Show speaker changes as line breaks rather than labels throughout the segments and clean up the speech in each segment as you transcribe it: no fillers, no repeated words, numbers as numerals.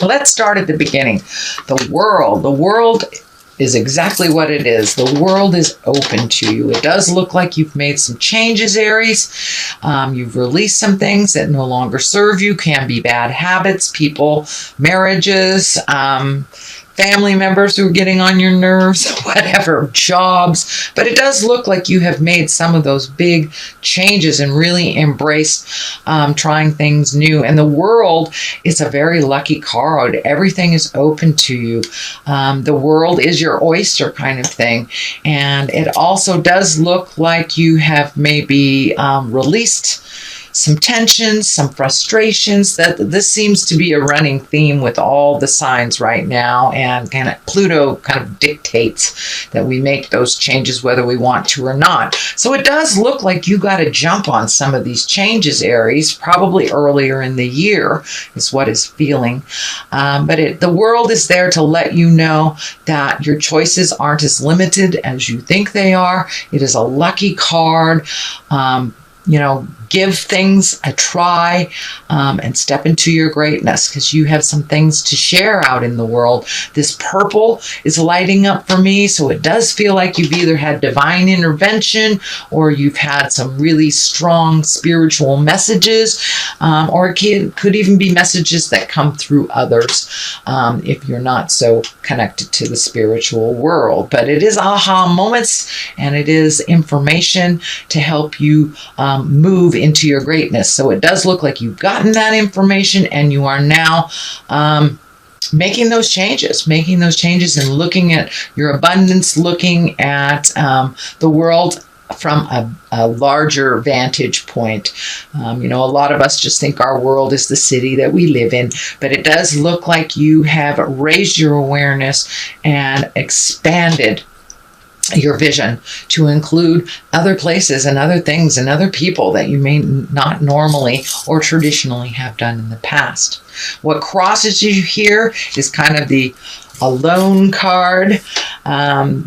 Let's start at the beginning. The world is exactly what it is. The world is open to you. It does look like you've made some changes, Aries. You've released some things that no longer serve you, can be bad habits, people, marriages, family members who are getting on your nerves, whatever, jobs. But it does look like you have made some of those big changes and really embraced trying things new. And the world is a very lucky card. Everything is open to you. The world is your oyster kind of thing. And it also does look like you have maybe released some tensions, some frustrations. That this seems to be a running theme with all the signs right now, and kind of Pluto kind of dictates that we make those changes whether we want to or not. So it does look like you got to jump on some of these changes, Aries, probably earlier in the year is what is feeling. But the world is there to let you know that your choices aren't as limited as you think they are. It is a lucky card. Give things a try and step into your greatness, because you have some things to share out in the world. This purple is lighting up for me, so it does feel like you've either had divine intervention or you've had some really strong spiritual messages, or it could even be messages that come through others if you're not so connected to the spiritual world. But it is aha moments, and it is information to help you move into your greatness. So it does look like you've gotten that information and you are now making those changes and looking at your abundance, looking at the world from a larger vantage point. A lot of us just think our world is the city that we live in, but it does look like you have raised your awareness and expanded your vision to include other places and other things and other people that you may not normally or traditionally have done in the past. What crosses you here is kind of the alone card.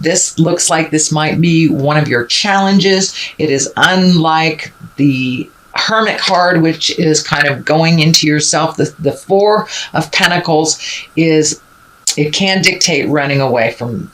This looks like this might be one of your challenges. It is unlike the Hermit card, which is kind of going into yourself. The Four of Pentacles it can dictate running away from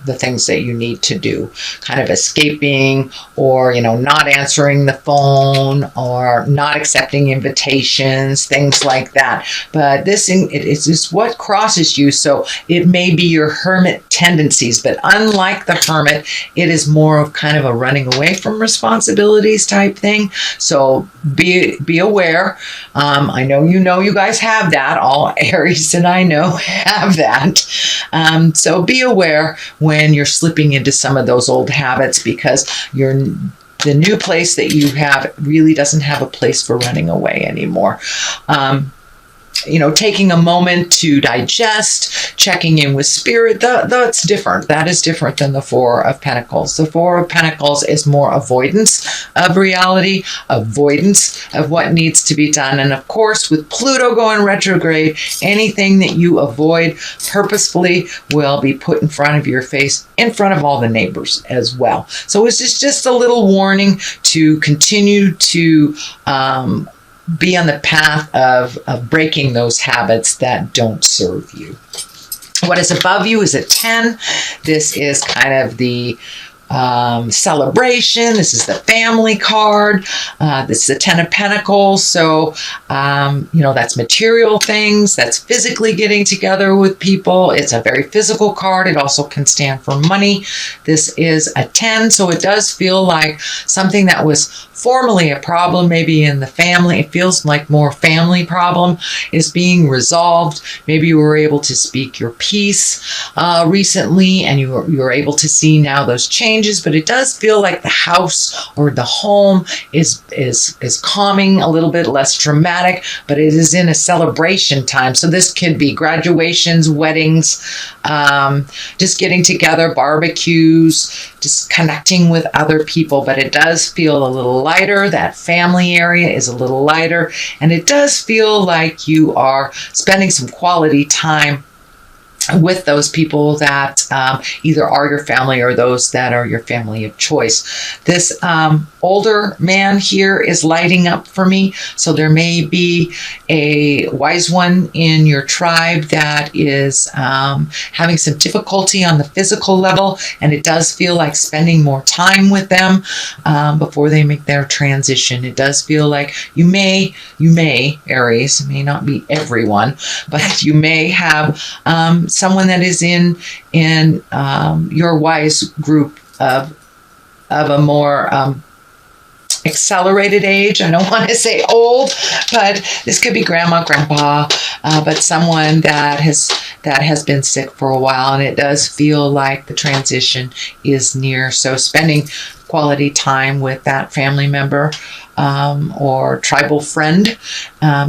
the things that you need to do, kind of escaping, or not answering the phone, or not accepting invitations, things like that. But this is what crosses you, so it may be your hermit tendencies, but unlike the hermit, it is more of kind of a running away from responsibilities type thing. So be aware. I know you guys have that. All Aries that I know have that. So be aware when you're slipping into some of those old habits, because the new place that you have really doesn't have a place for running away anymore. Taking a moment to digest, checking in with spirit, that's different. That is different than the Four of Pentacles. The Four of Pentacles is more avoidance of reality, avoidance of what needs to be done. And of course, with Pluto going retrograde, anything that you avoid purposefully will be put in front of your face, in front of all the neighbors as well. So it's just a little warning to continue to be on the path of breaking those habits that don't serve you. What is above you is a 10. This is kind of the celebration. This is the family card. This is the 10 of Pentacles. So, that's material things. That's physically getting together with people. It's a very physical card. It also can stand for money. This is a 10. So it does feel like something that was formerly a problem, maybe in the family. It feels like more family problem is being resolved. Maybe you were able to speak your piece recently, and you were able to see now those changes. But it does feel like the house or the home is calming, a little bit less dramatic, but it is in a celebration time. So this could be graduations, weddings, just getting together, barbecues, just connecting with other people. But it does feel a little lighter. That family area is a little lighter, and it does feel like you are spending some quality time with those people that either are your family or those that are your family of choice. This older man here is lighting up for me. So there may be a wise one in your tribe that is having some difficulty on the physical level, and it does feel like spending more time with them before they make their transition. It does feel like you may, Aries, it may not be everyone, but you may have someone that is in your wise group of a more accelerated age. I don't want to say old, but this could be grandma, grandpa, but someone that has been sick for a while, and it does feel like the transition is near. So spending quality time with that family member or tribal friend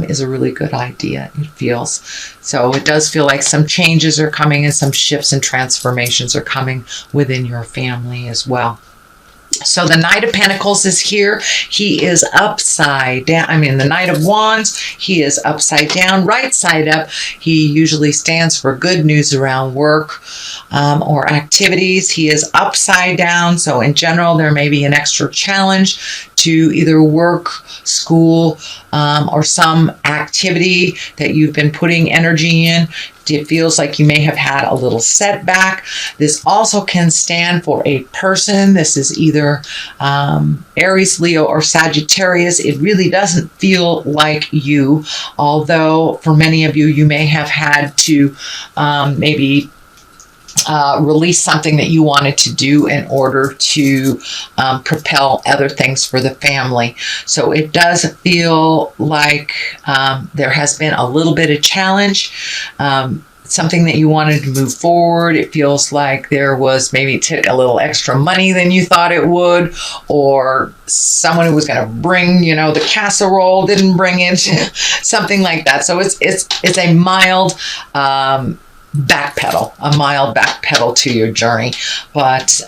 is a really good idea, it feels. So it does feel like some changes are coming and some shifts and transformations are coming within your family as well. So the Knight of Pentacles is here. He is upside down. I mean, the Knight of Wands, he is upside down, right side up. He usually stands for good news around work or activities. He is upside down. So in general, there may be an extra challenge to either work, school, or some activity that you've been putting energy in. It feels like you may have had a little setback. This also can stand for a person. This is either Aries, Leo, or Sagittarius. It really doesn't feel like you, although for many of you, you may have had to maybe release something that you wanted to do in order to propel other things for the family. So it does feel like there has been a little bit of challenge, something that you wanted to move forward. It feels like there was maybe a little extra money than you thought it would, or someone who was going to bring, the casserole didn't bring it, something like that. So it's a mild mild backpedal to your journey, but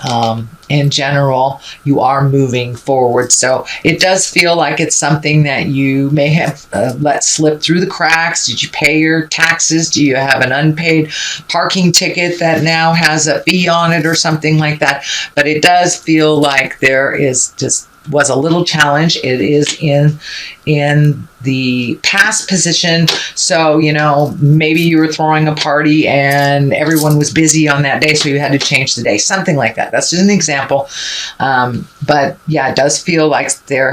in general you are moving forward. So it does feel like it's something that you may have let slip through the cracks. Did you pay your taxes? Do you have an unpaid parking ticket that now has a fee on it or something like that? But it does feel like there was a little challenge. It is in the past position. So, maybe you were throwing a party and everyone was busy on that day, so you had to change the day, something like that. That's just an example. But yeah, it does feel like there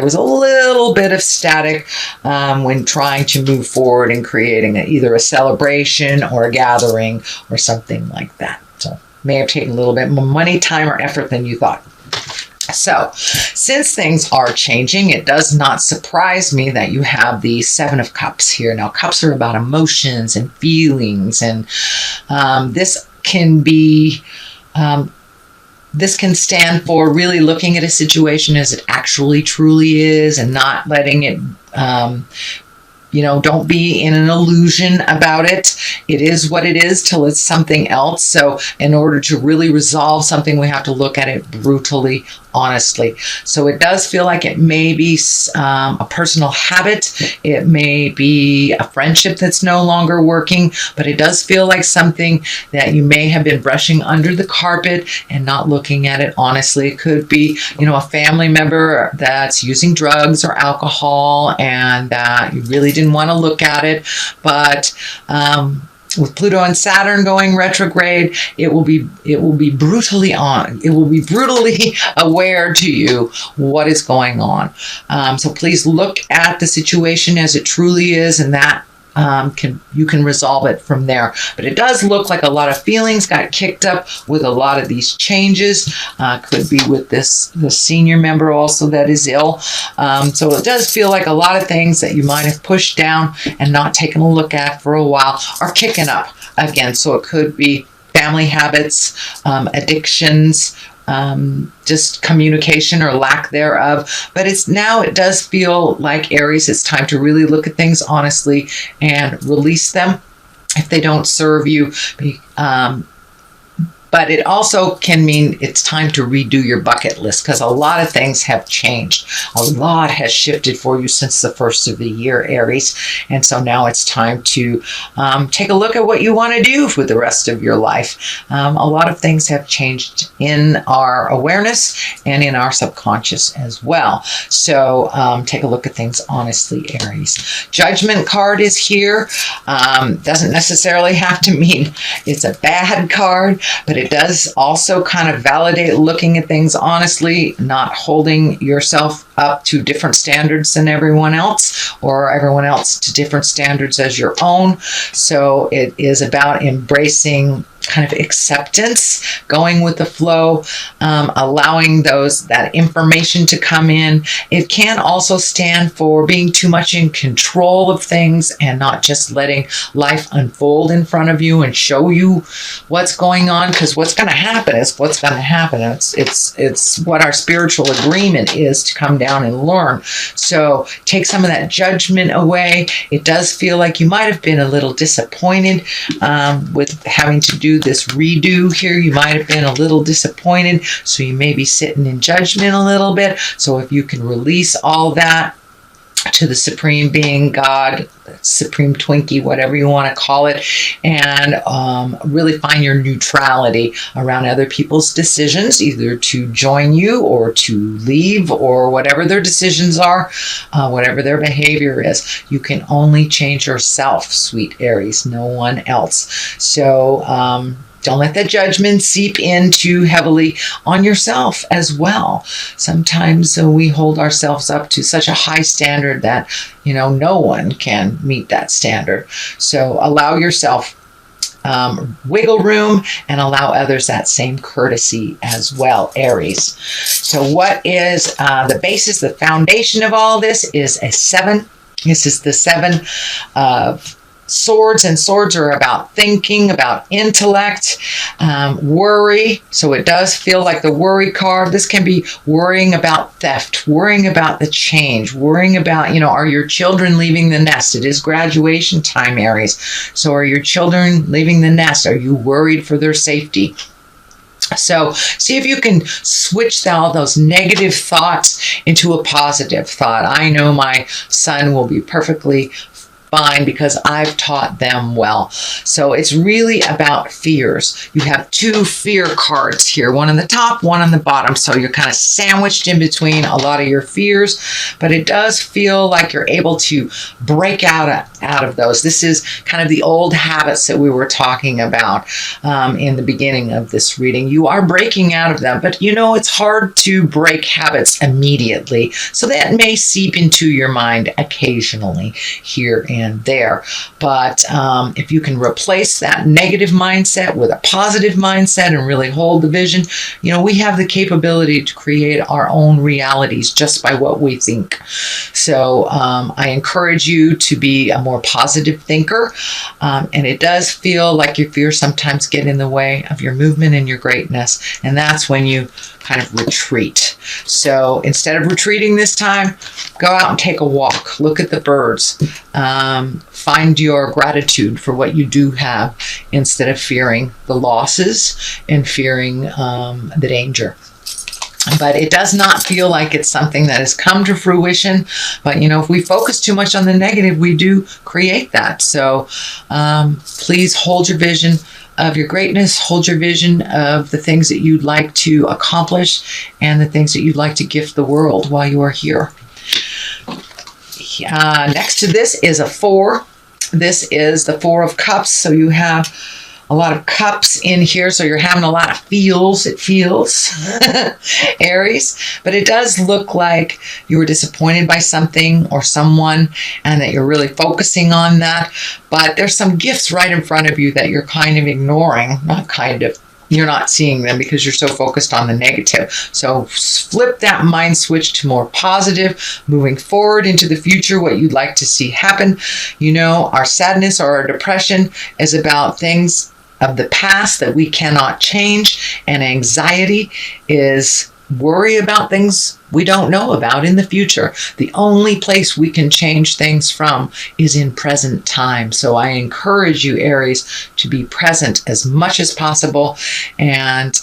was a little bit of static when trying to move forward and creating either a celebration or a gathering or something like that. So may have taken a little bit more money, time, or effort than you thought. So, since things are changing, it does not surprise me that you have the Seven of Cups here. Now, cups are about emotions and feelings, and this can stand for really looking at a situation as it actually truly is and not letting it don't be in an illusion about it. It is what it is till it's something else. So in order to really resolve something, we have to look at it brutally, honestly. So it does feel like it may be a personal habit. It may be a friendship that's no longer working, but it does feel like something that you may have been brushing under the carpet and not looking at it honestly. It could be, a family member that's using drugs or alcohol and that you really didn't want to look at it, but with Pluto and Saturn going retrograde, it will be brutally aware to you what is going on. So please look at the situation as it truly is, and that you can resolve it from there. But it does look like a lot of feelings got kicked up with a lot of these changes. Could be with the senior member also that is ill. So it does feel like a lot of things that you might have pushed down and not taken a look at for a while are kicking up again. So it could be family habits, addictions, just communication or lack thereof. But it does feel like, Aries, it's time to really look at things honestly and release them if they don't serve you. But it also can mean it's time to redo your bucket list, because a lot of things have changed. A lot has shifted for you since the first of the year, Aries. And so now it's time to take a look at what you want to do for the rest of your life. A lot of things have changed in our awareness and in our subconscious as well. So take a look at things honestly, Aries. Judgment card is here. Doesn't necessarily have to mean it's a bad card, but it does also kind of validate looking at things honestly, not holding yourself up to different standards than everyone else, or everyone else to different standards as your own. So it is about embracing kind of acceptance, going with the flow, allowing that information to come in. It can also stand for being too much in control of things and not just letting life unfold in front of you and show you what's going on, because what's going to happen is what's going to happen. It's what our spiritual agreement is, to come down and learn. So take some of that judgment away. It does feel like you might have been a little disappointed with having to do this redo here. You might have been a little disappointed, so you may be sitting in judgment a little bit. So if you can release all that to the Supreme Being, God, Supreme Twinkie, whatever you want to call it, and really find your neutrality around other people's decisions, either to join you or to leave, or whatever their decisions are, whatever their behavior is. You can only change yourself, sweet Aries, no one else. So don't let that judgment seep in too heavily on yourself as well. Sometimes we hold ourselves up to such a high standard that, no one can meet that standard. So allow yourself wiggle room and allow others that same courtesy as well, Aries. So what is the basis, the foundation of all this is a 7. This is the 7 of Swords, and swords are about thinking, about intellect, worry. So it does feel like the worry card. This can be worrying about theft, worrying about the change, worrying about, are your children leaving the nest? It is graduation time, Aries. So are your children leaving the nest? Are you worried for their safety? So see if you can switch all those negative thoughts into a positive thought. I know my son will be perfectly fine because I've taught them well. So it's really about fears. You have 2 fear cards here, one on the top, one on the bottom. So you're kind of sandwiched in between a lot of your fears, but it does feel like you're able to break out of those. This is kind of the old habits that we were talking about in the beginning of this reading. You are breaking out of them, but it's hard to break habits immediately. So that may seep into your mind occasionally here and there. But if you can replace that negative mindset with a positive mindset and really hold the vision, we have the capability to create our own realities just by what we think. So I encourage you to be a more positive thinker. And it does feel like your fears sometimes get in the way of your movement and your greatness. And that's when you kind of retreat. So instead of retreating this time, go out and take a walk. Look at the birds. Find your gratitude for what you do have instead of fearing the losses and fearing the danger. But it does not feel like it's something that has come to fruition. But, if we focus too much on the negative, we do create that. So please hold your vision of your greatness, hold your vision of the things that you'd like to accomplish and the things that you'd like to gift the world while you are here. Next to this is a 4. This is the 4 of Cups. So you have a lot of cups in here, so you're having a lot of feels. It feels, Aries. But it does look like you were disappointed by something or someone and that you're really focusing on that. But there's some gifts right in front of you that you're kind of ignoring. You're not seeing them because you're so focused on the negative. So flip that mind switch to more positive, moving forward into the future, what you'd like to see happen. Our sadness or our depression is about things of the past that we cannot change, and anxiety is worry about things we don't know about in the future. The only place we can change things from is in present time. So I encourage you, Aries, to be present as much as possible and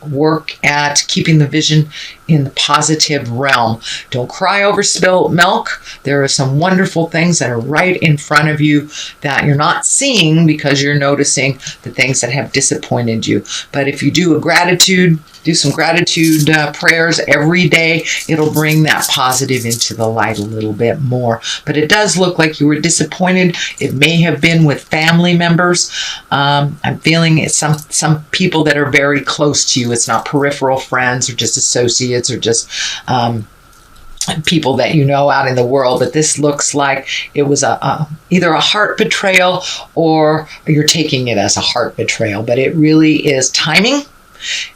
work at keeping the vision in the positive realm. Don't cry over spilt milk. There are some wonderful things that are right in front of you that you're not seeing because you're noticing the things that have disappointed you. But if you do some gratitude prayers every day, it'll bring that positive into the light a little bit more. But it does look like you were disappointed. It may have been with family members. I'm feeling it's some people that are very close to you. It's not peripheral friends or just associates or just people that you know out in the world, but this looks like it was either a heart betrayal or you're taking it as a heart betrayal, but it really is timing.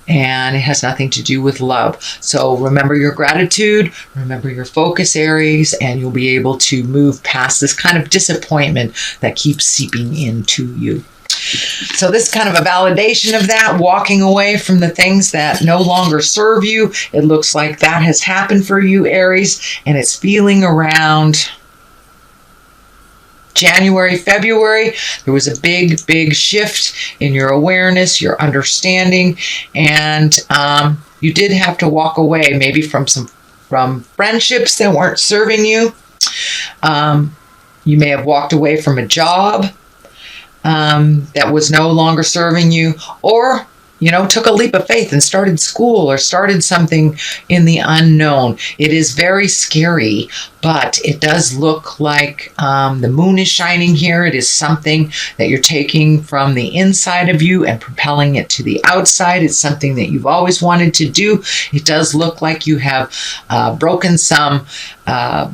And it has nothing to do with love. So remember your gratitude, remember your focus, Aries, and you'll be able to move past this kind of disappointment that keeps seeping into you. So this is kind of a validation of that, walking away from the things that no longer serve you. It looks like that has happened for you, Aries, and it's feeling around January, February. There was a big shift in your awareness, your understanding, and you did have to walk away maybe from friendships that weren't serving you. You may have walked away from a job that was no longer serving you, or took a leap of faith and started school or started something in the unknown. It is very scary, but it does look like the moon is shining here. It is something that you're taking from the inside of you and propelling it to the outside. It's something that you've always wanted to do. It does look like you have broken some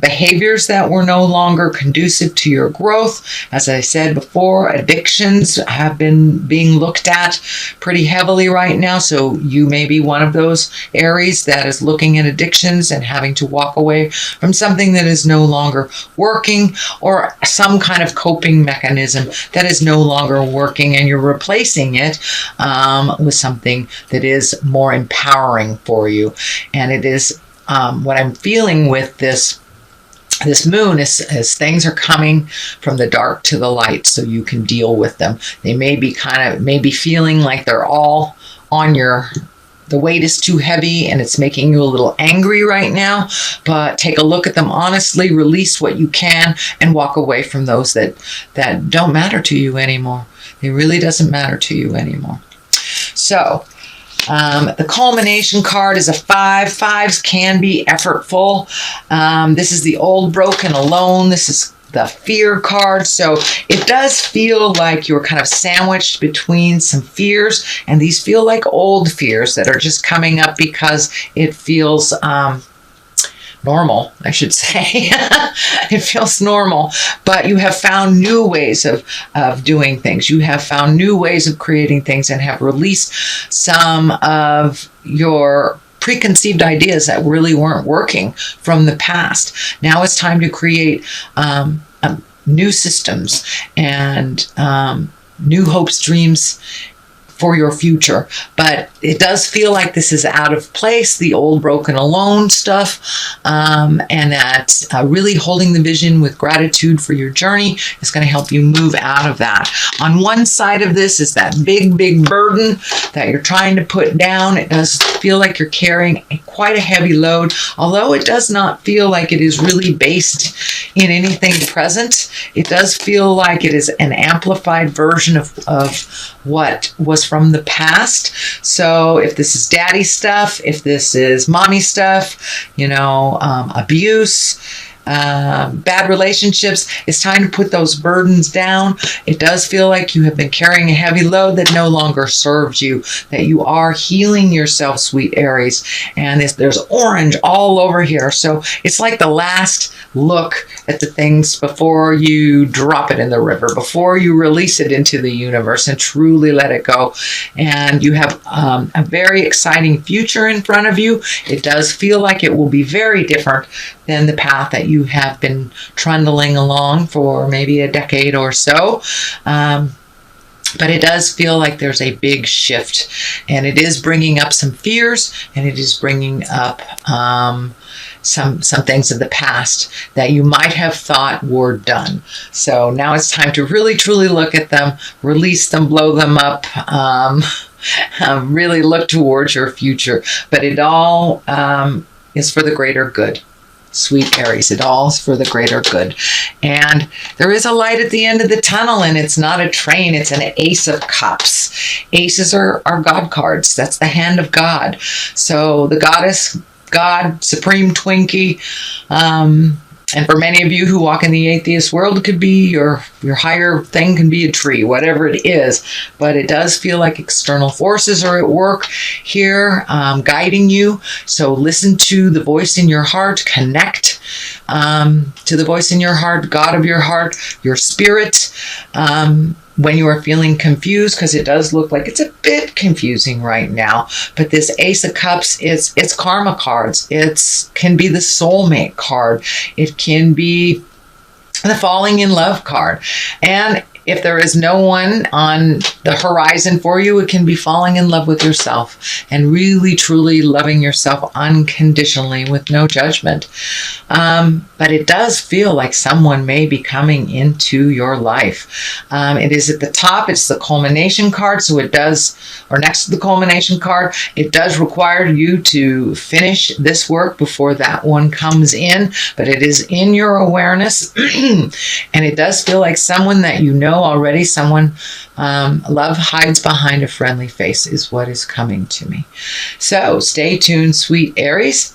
behaviors that were no longer conducive to your growth. As I said before, addictions have been being looked at pretty heavily right now. So you may be one of those Aries that is looking at addictions and having to walk away from something that is no longer working, or some kind of coping mechanism that is no longer working, and you're replacing it with something that is more empowering for you. And it is what I'm feeling with this moon is things are coming from the dark to the light, so you can deal with them. They may be feeling like they're all on the weight is too heavy and it's making you a little angry right now, but take a look at them honestly, release what you can, and walk away from those that don't matter to you anymore. It really doesn't matter to you anymore. So the culmination card is a 5. 5s can be effortful. This is the old, broken, alone. This is the fear card. So it does feel like you're kind of sandwiched between some fears, and these feel like old fears that are just coming up because it feels normal, I should say. It feels normal, but you have found new ways of doing things. You have found new ways of creating things and have released some of your preconceived ideas that really weren't working from the past. Now it's time to create new systems and new hopes, dreams for your future. But it does feel like this is out of place, the old, broken, alone stuff, and that really holding the vision with gratitude for your journey is going to help you move out of that. On one side of this is that big burden that you're trying to put down. It does feel like you're carrying quite a heavy load, although it does not feel like it is really based in anything present. It does feel like it is an amplified version of what was from the past. So if this is daddy stuff, if this is mommy stuff, abuse, bad relationships, it's time to put those burdens down. It does feel like you have been carrying a heavy load that no longer serves you, that you are healing yourself, sweet Aries. And there's orange all over here. So it's like the last look at the things before you drop it in the river, before you release it into the universe and truly let it go. And you have a very exciting future in front of you. It does feel like it will be very different than the path that you have been trundling along for maybe a decade or so. But it does feel like there's a big shift, and it is bringing up some fears, and it is bringing up some things of the past that you might have thought were done. So now it's time to really truly look at them, release them, blow them up, really look towards your future. But it all is for the greater good. Sweet Aries, it all is for the greater good. And there is a light at the end of the tunnel, and it's not a train, it's an Ace of Cups. Aces are God cards. That's the hand of God. So the goddess, God, Supreme Twinkie, and for many of you who walk in the atheist world, it could be your higher thing, can be a tree, whatever it is. But it does feel like external forces are at work here, guiding you. So listen to the voice in your heart, connect to the voice in your heart, God of your heart, your spirit. When you are feeling confused, because it does look like it's a bit confusing right now, but this Ace of Cups, it's karma cards. It can be the soulmate card. It can be the falling in love card. And if there is no one on the horizon for you, it can be falling in love with yourself and really, truly loving yourself unconditionally with no judgment. But it does feel like someone may be coming into your life. It is at the top. It's the culmination card. So it does, or next to the culmination card, it does require you to finish this work before that one comes in. But it is in your awareness. And it does feel like someone that you know already, someone, love hides behind a friendly face is what is coming to me. So stay tuned, sweet Aries,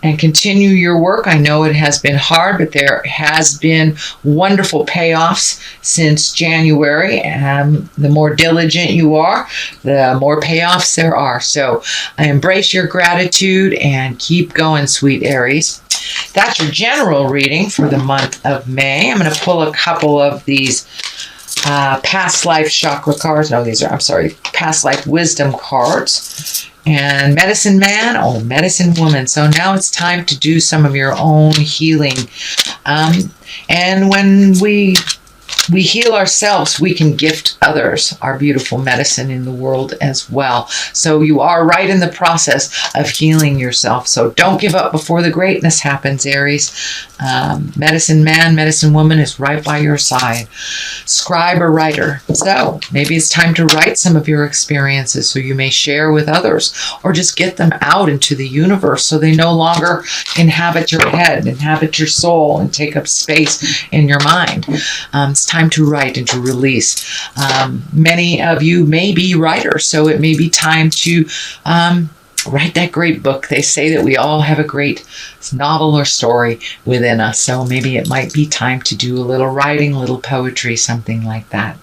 and continue your work. I know it has been hard, but there has been wonderful payoffs since January. The more diligent you are, the more payoffs there are. So I embrace your gratitude and keep going, sweet Aries. That's your general reading for the month of May. I'm going to pull a couple of these past life chakra cards. No, these are, I'm sorry, past life wisdom cards. And medicine man, oh, medicine woman. So now it's time to do some of your own healing. And when we heal ourselves, we can gift others our beautiful medicine in the world as well. So you are right in the process of healing yourself. So don't give up before the greatness happens, Aries. Medicine man, medicine woman is right by your side. Scribe or writer. So maybe it's time to write some of your experiences so you may share with others, or just get them out into the universe so they no longer inhabit your head, inhabit your soul, and take up space in your mind. It's time to write and to release. Many of you may be writers, so it may be time to write that great book. They say that we all have a great novel or story within us, so maybe it might be time to do a little writing, a little poetry, something like that.